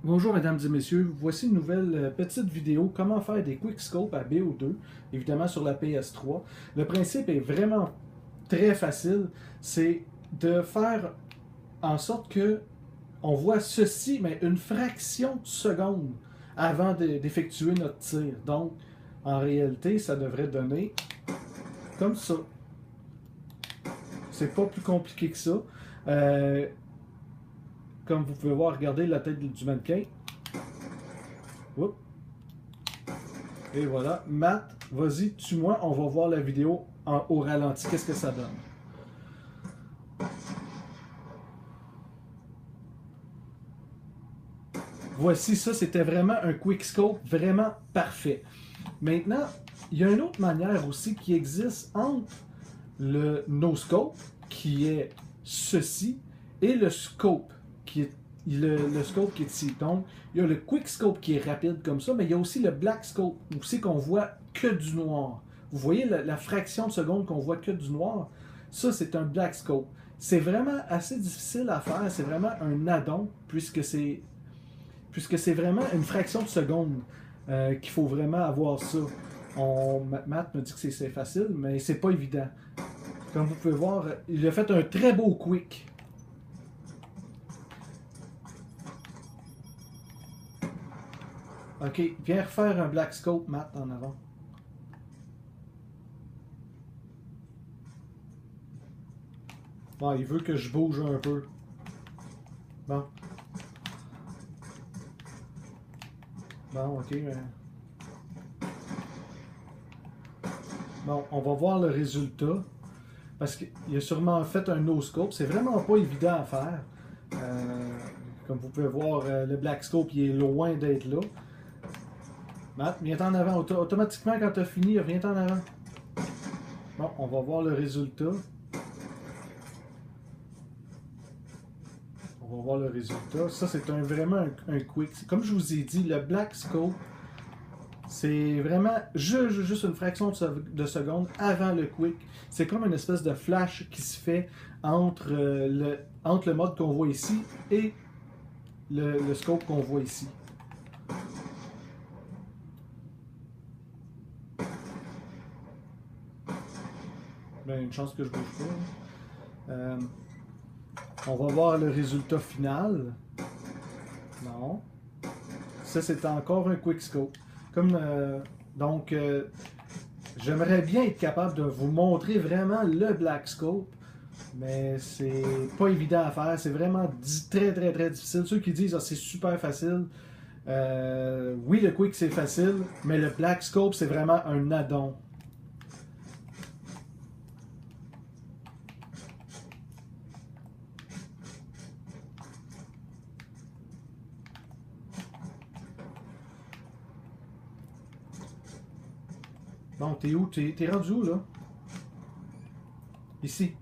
Bonjour mesdames et messieurs, voici une nouvelle petite vidéo comment faire des quickscopes à BO2, évidemment sur la PS3. Le principe est vraiment très facile, c'est de faire en sorte que on voit ceci, mais une fraction de seconde avant d'effectuer notre tir. Donc, en réalité, ça devrait donner comme ça. C'est pas plus compliqué que ça. Euh, Comme vous pouvez voir, regardez la tête du mannequin. Oups. Et voilà. Matt, vas-y, tue-moi. On va voir la vidéo au ralenti. Qu'est-ce que ça donne? Voici ça, c'était vraiment un quickscope vraiment parfait. Maintenant, il y a une autre manière aussi qui existe entre le no-scope, qui est ceci, et le scope, qui est le scope qui est ici. Donc, il y a le quickscope qui est rapide comme ça, mais il y a aussi le black scope, où c'est qu'on voit que du noir. Vous voyez la fraction de seconde qu'on voit que du noir? Ça, c'est un black scope. C'est vraiment assez difficile à faire, c'est vraiment un addon, puisque c'est vraiment une fraction de seconde qu'il faut vraiment avoir ça. Matt me dit que c'est facile, mais c'est pas évident. Comme vous pouvez voir, il a fait un très beau quick. Ok, viens refaire un black scope, Matt, en avant. Bon, il veut que je bouge un peu. Bon. Bon, ok, mais... Bon, on va voir le résultat. Parce qu'il a sûrement fait un no-scope. C'est vraiment pas évident à faire. Comme vous pouvez voir, le black scope il est loin d'être là. Matt, viens en avant. Automatiquement, quand tu as fini, viens en avant. Bon, on va voir le résultat. On va voir le résultat. Ça, c'est vraiment un quick. Comme je vous ai dit, le black scope, c'est vraiment juste une fraction de seconde avant le quick. C'est comme une espèce de flash qui se fait entre le mode qu'on voit ici et le scope qu'on voit ici. Ben, une chance que je bouge pas. On va voir le résultat final. Non. Ça, c'est encore un quickscope. Donc, j'aimerais bien être capable de vous montrer vraiment le black scope, mais c'est pas évident à faire. C'est vraiment très très très difficile. Ceux qui disent c'est super facile, oui, le quick c'est facile, mais le black scope c'est vraiment un addon. Bon, t'es où? T'es rendu où là? Ici.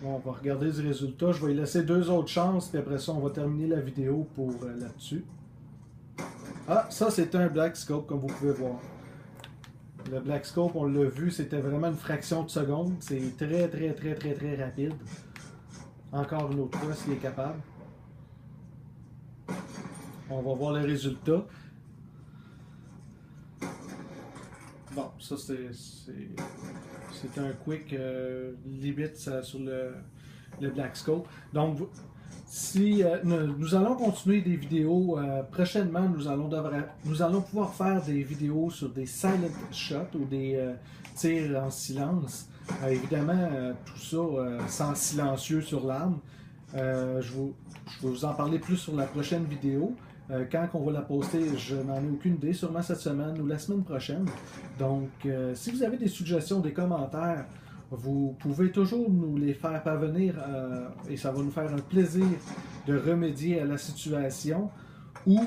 Bon, on va regarder le résultat. Je vais y laisser deux autres chances, puis après ça, on va terminer la vidéo pour là-dessus. Ah, ça c'est un black scope, comme vous pouvez voir. Le black scope, on l'a vu, c'était vraiment une fraction de seconde. C'est très, très, très, très, très rapide. Encore une autre fois, s'il est capable. On va voir le résultat. Bon, ça c'est un quick limite sur le Black Scope. Donc, si nous allons continuer des vidéos prochainement, nous allons pouvoir faire des vidéos sur des silent shots ou des tirs en silence. Évidemment, tout ça sans silencieux sur l'arme. Je vais vous en parler plus sur la prochaine vidéo. Quand on va la poster, je n'en ai aucune idée, sûrement cette semaine ou la semaine prochaine. Donc, si vous avez des suggestions, des commentaires, vous pouvez toujours nous les faire parvenir et ça va nous faire un plaisir de remédier à la situation ou...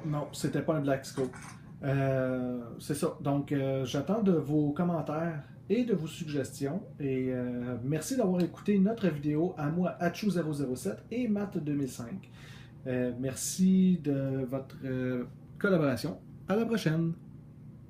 non, c'était pas un Black Scope. C'est ça. Donc, j'attends de vos commentaires et de vos suggestions. Et merci d'avoir écouté notre vidéo à moi, Hachu007 et Matt2005. Merci de votre collaboration. À la prochaine!